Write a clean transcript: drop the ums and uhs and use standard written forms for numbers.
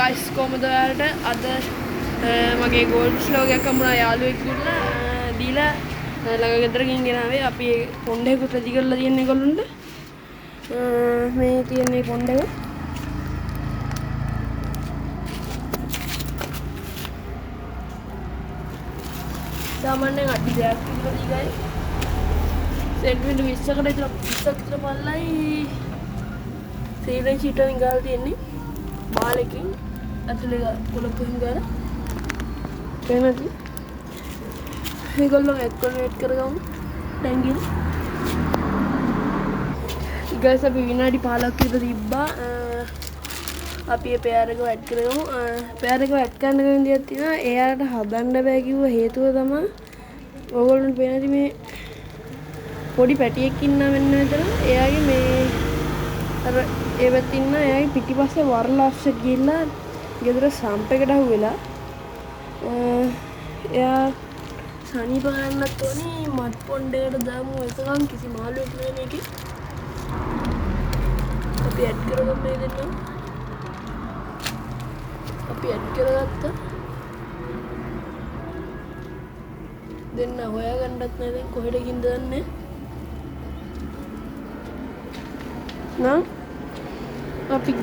guys කොහමද ඔයාලට අද මගේ ගෝල්ඩ් ස්ලෝග් එක කමුණා යාළුවෙක් දුන්නා දීලා ළඟ ගෙදරකින් ගෙනාවේ අපි පොණ්ඩේකුත් රෙදි කරලා තියෙන ඒගොල්ලන්ට මේ තියෙන පොණ්ඩේ सामान्य अड्डी देख गई सेंटीमीटर 20කට විතර පල්ලයි සීලෙන් චීටෙන් ගාලා තියෙන්නේ බාලකින් ඇතුලේ කොලපුන් ගාලා එහෙමද මේගොල්ලෝ එක්කොලේට් කරගමු ටැංගින් ගයිස් අපි විනාඩි 15ක් විතර තිබ්බා අපි මේ පෙයාර එක ඇඩ් කරමු පෙයාර එක ඇඩ් කරන්න ගියන් දියක් තියෙනවා එයාට හදන්න බෑ කිව්ව හේතුව තමයි ඕගොල්ලන්ට පේනදි මේ පොඩි පැටියෙක් ඉන්නා වෙන්න මෙතන එයාගේ මේ අර ඒ පැත්තේ ඉන්න එයාගේ පිටිපස්සේ වර්ලාස්ස ගිහිල්ලා ගෙදර සම්ප් එකට අහුවෙලා එයා සනීප ගන්නත් ඕනි මත් පොණ්ඩේකට දාමු එකකම් කිසි මාළුවෙක් නෑ මේකේ අපි ඇඩ් කරගමු මේ දෙන්නා අපි ඇඩ් කරගත්තා දෙන්න හොයාගන්නත් නෑ දැන් කොහෙද ගින්ද දන්නේ නෑ අපි